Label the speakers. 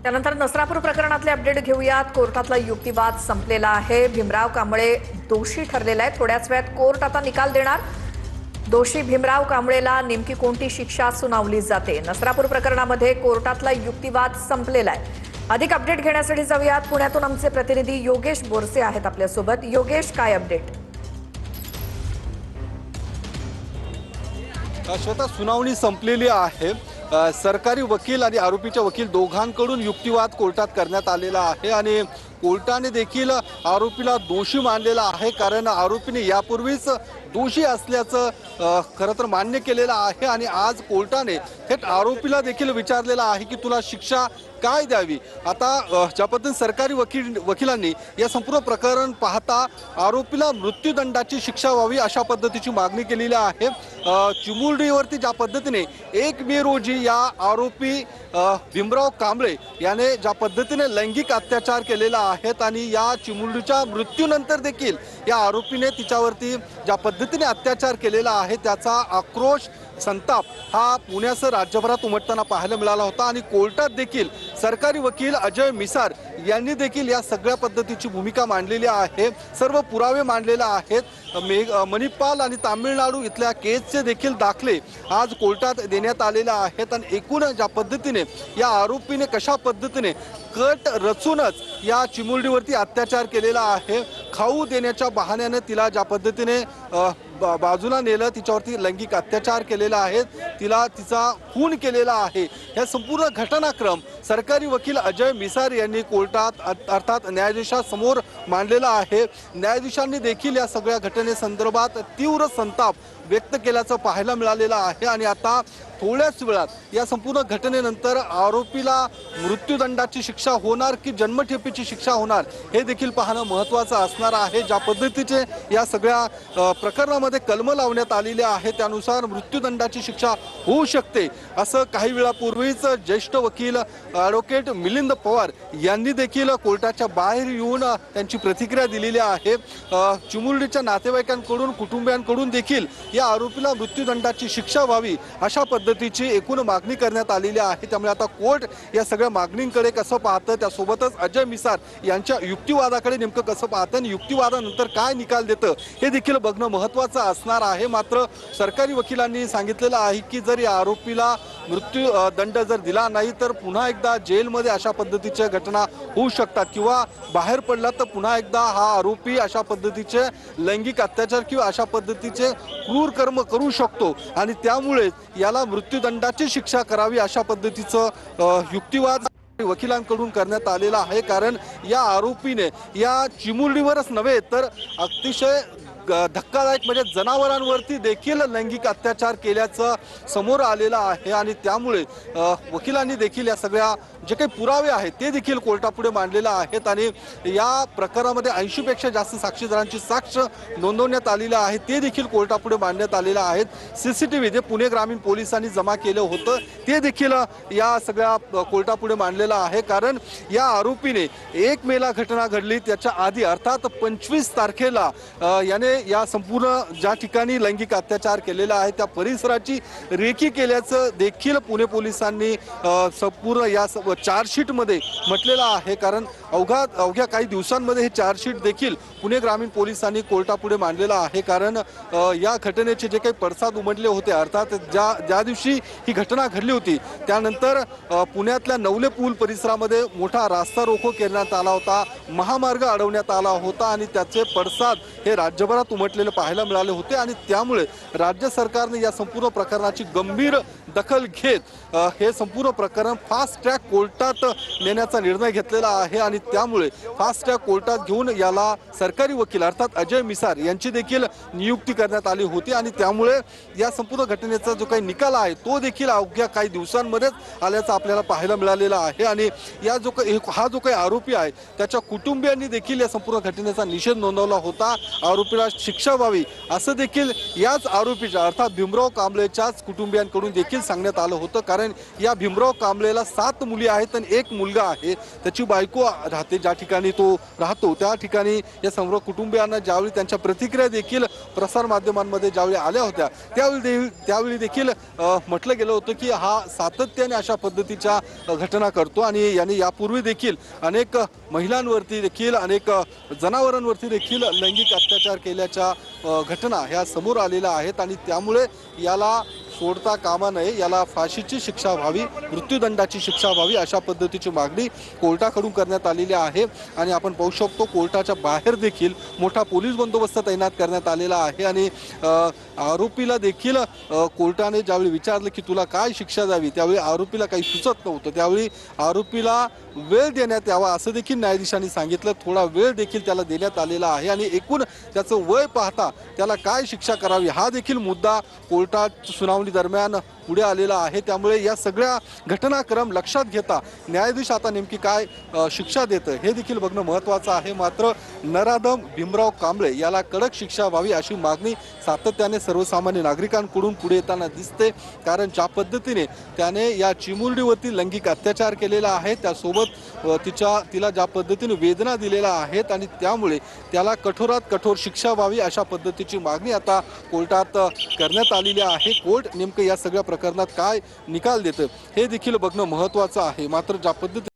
Speaker 1: त्यानंतर नसरापूर प्रकरणातले अपडेट घेऊयात। कोर्टातला युक्तिवाद संपलेला आहे। भीमराव कांबळे दोषी ठरलेला आहे। थोड्याच वेळात कोर्ट आता निकाल देणार। दोषी भीमराव कांबळेला नेमकी कोणती शिक्षा सुनावली जाते? नसरापूर प्रकरणामध्ये कोर्टातला युक्तिवाद संपलेला आहे। अधिक अपडेट घेण्यासाठी जाऊयात। पुण्यातून आमचे प्रतिनिधी योगेश बोरसे आहेत आपल्यासोबत। योगेश, काय अपडेट?
Speaker 2: श्वेता, सुनावणी संपलेली आहे। सरकारी वकील आणि आरोपीचे वकील दोघांकडून युक्तिवाद कोर्टात करण्यात आलेला आहे आणि कोर्टाने देखील आरोपीला दोषी मानलेला आहे, कारण आरोपीने यापूर्वीच दोषी असल्याचं खरं तर मान्य केलेलं आहे आणि आज कोर्टाने थेट आरोपीला देखील विचारलेलं आहे की तुला शिक्षा काय द्यावी। आता ज्या पद्धतीने सरकारी वकिलांनी या संपूर्ण प्रकरण पाहता आरोपीला मृत्यूदंडाची शिक्षा व्हावी अशा पद्धतीची मागणी केलेली आहे। चिमुरडीवरती ज्या पद्धतीने 1 मे रोजी या आरोपी भीमराव कांबळे याने ज्या पद्धतीने लैंगिक अत्याचार केलेला आहेत आणि या चिमुरडीच्या मृत्यूनंतर देखील या आरोपीने तिच्यावरती ज्या पद्धतीने अत्याचार केलेला आहे त्याचा आक्रोश संताप हा पुण्यासह राज्यभरात उमटताना पाहायला मिळाला होता आणि कोर्टात देखील सरकारी वकील अजय मिसार यांनी देखील या सगळ्या पद्धतीची भूमिका मांडलेली आहे। सर्व पुरावे मांडलेले आहेत। मणिपाल आणि तामिळनाडू इथल्या केसचे देखील दाखले आज कोर्टात देण्यात आलेले आहेत आणि एकूण ज्या पद्धतीने या आरोपीने कशा पद्धतीने कट रचूनच या चिमुरडीवरती अत्याचार केलेला आहे, खाऊ देण्याच्या बहाण्याने तिला ज्या पद्धतीने बाजूला नेलं, तिच्यावरती लैंगिक अत्याचार केलेला आहे, तिचा खून केलेला आहे, हे संपूर्ण घटनाक्रम सरकारी वकील अजय मिसार यांनी कोर्टात अर्थात न्यायाधीशासमोर मांडलेला आहे। न्यायाधीशांनी देखील या सगळ्या घटनेसंदर्भात तीव्र संताप व्यक्त केल्याचं पाहायला मिळालेलं आहे आणि आता थोड्याच वेळात या संपूर्ण घटनेनंतर आरोपीला मृत्यूदंडाची शिक्षा होणार की जन्मठेपेची शिक्षा होणार हे देखील पाहणं महत्त्वाचं असणार आहे। ज्या पद्धतीचे या सगळ्या प्रकरणामध्ये कलम लावण्यात आलेले आहे त्यानुसार मृत्यूदंडाची शिक्षा होऊ शकते असं काही वेळापूर्वीच ज्येष्ठ वकील ॲडव्होकेट मिलिंद पवार यांनी देखील कोर्टाच्या बाहेर येऊन त्यांची प्रतिक्रिया दिलेली आहे। चिमुरडीच्या नातेवाईकांकडून कुटुंबियांकडून देखील या आरोपीला मृत्यूदंडाची शिक्षा व्हावी अशा पद्धतीची एकूण मागणी करण्यात आलेली आहे। त्यामुळे आता कोर्ट या सगळ्या मागणींकडे कसं पाहतं, त्यासोबतच अजय मिसार यांच्या युक्तिवादाकडे नेमकं कसं पाहतं आणि युक्तिवादानंतर काय निकाल देतं हे देखील बघणं महत्त्वाचं असणार आहे। मात्र सरकारी वकिलांनी सांगितलेलं आहे की जर या आरोपीला मृत्यूदंड जर दिला नाही तर पुन्हा एकदा जेलमध्ये अशा पद्धतीच्या घटना होऊ शकतात किंवा बाहेर पडला तर पुन्हा एकदा हा आरोपी अशा पद्धतीचे लैंगिक अत्याचार किंवा अशा पद्धतीचे क्रूर कर्म करू शकतो आणि त्यामुळे याला मृत्यूदंडाची शिक्षा करावी अशा पद्धतीचं युक्तिवाद वकिलांकडून करण्यात आलेला आहे। कारण या आरोपीने या चिमुरडीवरच नव्हे तर अतिशय धक्कादायक म्हणजे जनावरांवरती देखील लैंगिक अत्याचार केल्याचं समोर आलेलं आहे आणि त्यामुळे वकिलांनी देखील या सगळ्या जे काही पुरावे आहेत ते देखील कोर्टापुढे मांडलेले आहेत आणि या प्रकरणामध्ये 80 पेक्षा जास्त साक्षीदारांची साक्ष नोंदवण्यात आलेली आहे ते देखील कोर्टापुढे मांडण्यात आलेले आहेत। CCTV जे पुणे ग्रामीण पोलिसांनी जमा केलं होतं ते देखील या सगळ्या कोर्टापुढे मांडलेलं आहे। कारण या आरोपीने 1 मेला घटना घडली त्याच्या आधी अर्थात 25 तारखेला याने या संपूर्ण ज्या ठिकाणी लैंगिक अत्याचार केलेला आहे त्या परिसराची रेकी केल्याचं देखील पुणे पोलिसांनी संपूर्ण या चार्जशीटमध्ये म्हटलेलं आहे। कारण अवघ्या काही दिवसांमध्ये हे चार्जशीट देखील पुणे ग्रामीण पोलिसांनी कोर्टापुढे मांडलेलं आहे। कारण या घटनेचे जे काही पडसाद उमटले होते अर्थात ज्या दिवशी ही घटना घडली होती त्यानंतर पुण्यातल्या नवले पूल परिसरामध्ये मोठा रास्ता रोको करण्यात आला होता, महामार्ग अडवण्यात आला होता आणि त्याचे पडसाद हे राज्यभरात उमटलेले पाहायला मिळाले होते आणि त्यामुळे राज्य सरकारने या संपूर्ण प्रकरणाची गंभीर दखल घेत हे संपूर्ण प्रकरण फास्ट ट्रॅक कोर्टात नेण्याचा निर्णय घेतलेला आहे आणि त्यामुळे फास्ट ट्रॅक कोर्टात घेऊन याला सरकारी वकील अर्थात अजय मिसार यांची देखील नियुक्ती करण्यात आली होती आणि त्यामुळे या संपूर्ण घटनेचा जो काही निकाल आहे तो देखील अवघ्या काही दिवसांमध्येच आल्याचं आपल्याला पाहायला मिळालेलं आहे आणि हा जो काही आरोपी आहे त्याच्या कुटुंबियांनी देखील या संपूर्ण घटनेचा निषेध नोंदवला होता। आरोपीला शिक्षा व्हावी असं देखील याच आरोपीच्या अर्थात भीमराव कांबळेच्याच कुटुंबियांकडून देखील सांगण्यात आलं होतं, कारण या भीमराव कांबळेला 7 मुली आहेत आणि 1 मुलगा आहे. त्याची बायको राहते ज्या ठिकाणी तो राहतो त्या ठिकाणी या सर्व कुटुंबियांना ज्यावेळी त्यांच्या प्रतिक्रिया देखील प्रसार माध्यमांमध्ये ज्यावेळी आल्या होत्या त्यावेळी देखील म्हटलं गेलं होतं की हा सातत्याने अशा पद्धतीच्या घटना करतो आणि याने यापूर्वी देखील अनेक महिलांवरती देखील अनेक जनावरांवरती देखील लैंगिक अत्याचार केल्याच्या घटना ह्या समोर आलेल्या आहेत आणि त्यामुळे याला सोडता कामा नये, याला फाशीची शिक्षा व्हावी, मृत्यूदंडाची शिक्षा व्हावी अशा पद्धतीची मागणी कोर्टाकडून करण्यात आलेली आहे. आणि आपण पाहू शकतो कोर्टाच्या बाहेर देखील मोठा पोलीस बंदोबस्त तैनात करण्यात आलेला आहे आणि आरोपीला देखील कोर्टाने ज्यावेळी विचारलं की तुला काय शिक्षा द्यावी त्यावेळी आरोपीला काही सुचत नव्हतं. त्यावेळी आरोपीला वेळ देण्यात यावा असं देखील न्यायाधीशांनी सांगितलं. थोडा वेळ देखील त्याला देण्यात आलेला आहे आणि एकूण त्याचं वय पाहता त्याला काय शिक्षा करावी हा देखील मुद्दा कोर्टात सुनावणी दरम्यान पुढे आलेला आहे. त्यामुळे या सगळ्या घटनाक्रम लक्षात घेता न्यायाधीश आता नेमकी काय शिक्षा देतं हे देखील बघणं महत्त्वाचं आहे. मात्र नराधम भीमराव कांबळे याला कडक शिक्षा व्हावी अशी मागणी सातत्याने सर्वसामान्य नागरिकांकडून पुढे येताना दिसते. कारण ज्या पद्धतीने त्याने या चिमुरडीवरती लैंगिक अत्याचार केलेला आहे, त्यासोबत तिला ज्या पद्धतीने वेदना दिलेल्या आहेत आणि त्यामुळे त्याला कठोरात कठोर शिक्षा व्हावी अशा पद्धतीची मागणी आता कोर्टात करण्यात आलेली आहे. कोर्ट नेमकं या सगळ्या प्रकरणात काय निकाल देतं हे देखील बघणं महत्त्वाचं आहे. मात्र ज्या पद्धतीने